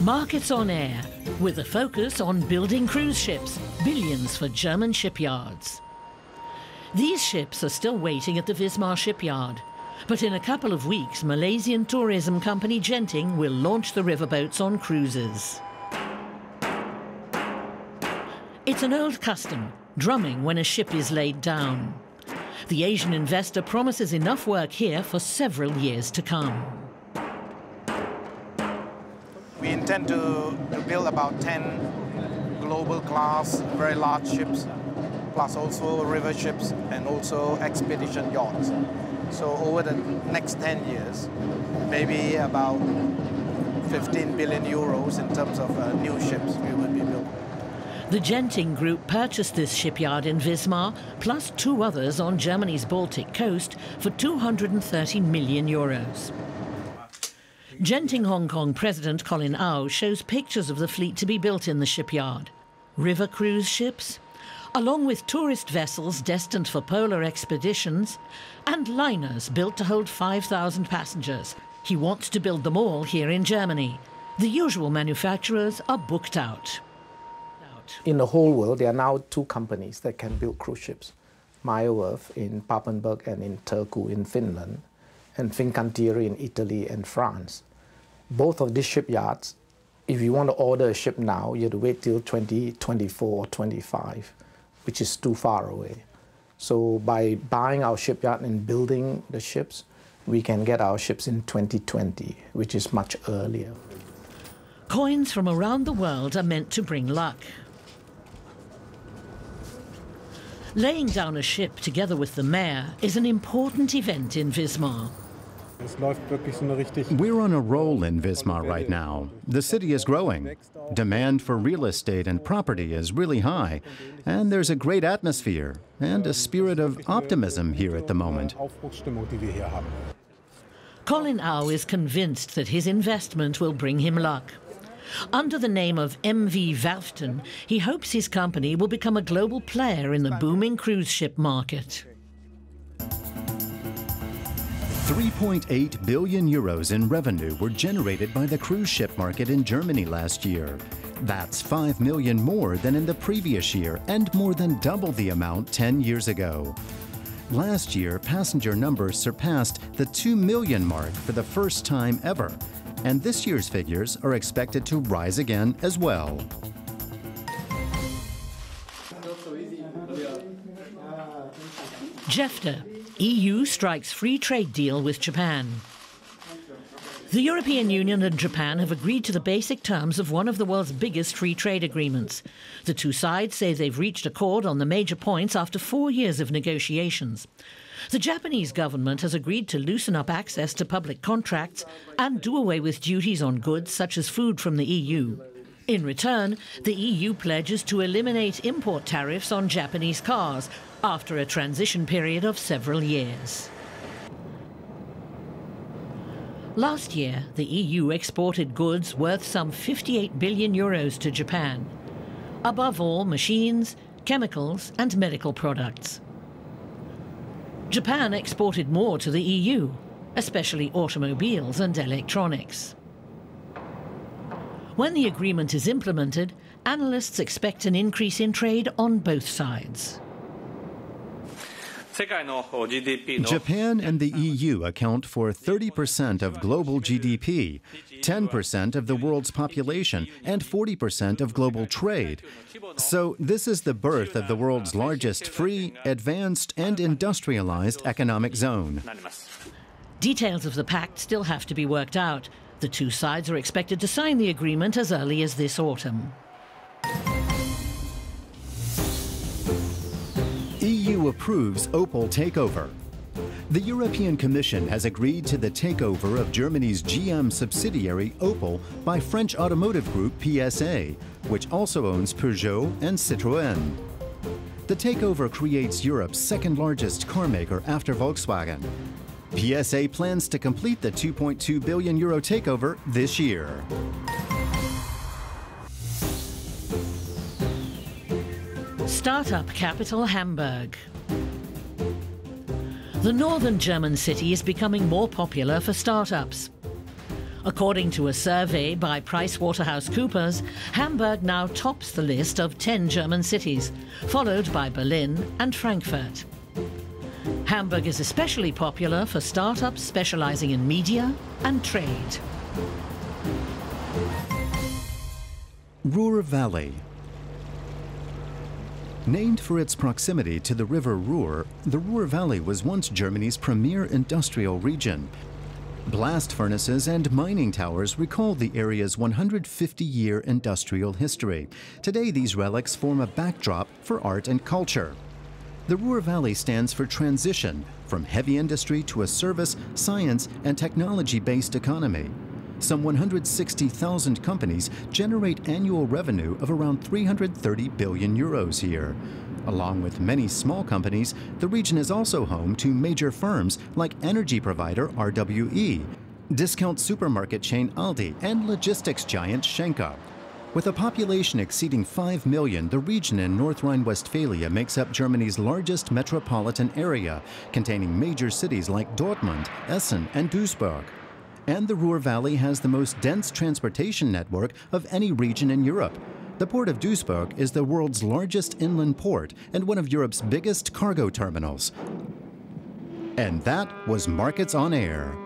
Markets on air, with a focus on building cruise ships, billions for German shipyards. These ships are still waiting at the Wismar shipyard, but in a couple of weeks, Malaysian tourism company Genting will launch the riverboats on cruises. It's an old custom, drumming when a ship is laid down. The Asian investor promises enough work here for several years to come. We intend to build about 10 global class, very large ships, plus also river ships and also expedition yachts. So over the next 10 years, maybe about 15 billion euros in terms of new ships we will be building. The Genting Group purchased this shipyard in Wismar, plus 2 others on Germany's Baltic coast, for 230 million euros. Genting Hong Kong President Colin Au shows pictures of the fleet to be built in the shipyard. River cruise ships, along with tourist vessels destined for polar expeditions, and liners built to hold 5,000 passengers. He wants to build them all here in Germany. The usual manufacturers are booked out. In the whole world, there are now 2 companies that can build cruise ships. Meyer-Werft in Papenburg and in Turku in Finland, and Fincantieri in Italy and France. Both of these shipyards, if you want to order a ship now, you have to wait till 2024 or 25, which is too far away. So by buying our shipyard and building the ships, we can get our ships in 2020, which is much earlier. Coins from around the world are meant to bring luck. Laying down a ship together with the mayor is an important event in Wismar. We're on a roll in Wismar right now. The city is growing. Demand for real estate and property is really high, and there's a great atmosphere and a spirit of optimism here at the moment. Colin Au is convinced that his investment will bring him luck. Under the name of MV Werften, he hopes his company will become a global player in the booming cruise ship market. 3.8 billion euros in revenue were generated by the cruise ship market in Germany last year. That's 5 million more than in the previous year and more than double the amount 10 years ago. Last year, passenger numbers surpassed the 2 million mark for the first time ever, and this year's figures are expected to rise again as well. JEFTA, EU strikes free trade deal with Japan. The European Union and Japan have agreed to the basic terms of one of the world's biggest free trade agreements. The 2 sides say they've reached accord on the major points after 4 years of negotiations. The Japanese government has agreed to loosen up access to public contracts and do away with duties on goods such as food from the EU. In return, the EU pledges to eliminate import tariffs on Japanese cars after a transition period of several years. Last year, the EU exported goods worth some 58 billion euros to Japan. Above all, machines, chemicals and medical products. Japan exported more to the EU, especially automobiles and electronics. When the agreement is implemented, analysts expect an increase in trade on both sides. Japan and the EU account for 30% of global GDP, 10% of the world's population, and 40% of global trade. So this is the birth of the world's largest free, advanced, and industrialized economic zone. Details of the pact still have to be worked out. The 2 sides are expected to sign the agreement as early as this autumn. EU approves Opel takeover. The European Commission has agreed to the takeover of Germany's GM subsidiary Opel by French automotive group PSA, which also owns Peugeot and Citroën. The takeover creates Europe's 2nd largest car maker after Volkswagen. PSA plans to complete the 2.2 billion euro takeover this year. Startup capital Hamburg. The northern German city is becoming more popular for startups. According to a survey by PricewaterhouseCoopers, Hamburg now tops the list of 10 German cities, followed by Berlin and Frankfurt. Hamburg is especially popular for startups specializing in media and trade. Ruhr Valley. Named for its proximity to the river Ruhr, the Ruhr Valley was once Germany's premier industrial region. Blast furnaces and mining towers recall the area's 150-year industrial history. Today, these relics form a backdrop for art and culture. The Ruhr Valley stands for transition from heavy industry to a service, science, and technology-based economy. Some 160,000 companies generate annual revenue of around 330 billion euros here. Along with many small companies, the region is also home to major firms like energy provider RWE, discount supermarket chain Aldi, and logistics giant Schenker. With a population exceeding 5 million, the region in North Rhine-Westphalia makes up Germany's largest metropolitan area, containing major cities like Dortmund, Essen, and Duisburg. And the Ruhr Valley has the most dense transportation network of any region in Europe. The port of Duisburg is the world's largest inland port and one of Europe's biggest cargo terminals. And that was Markets on Air.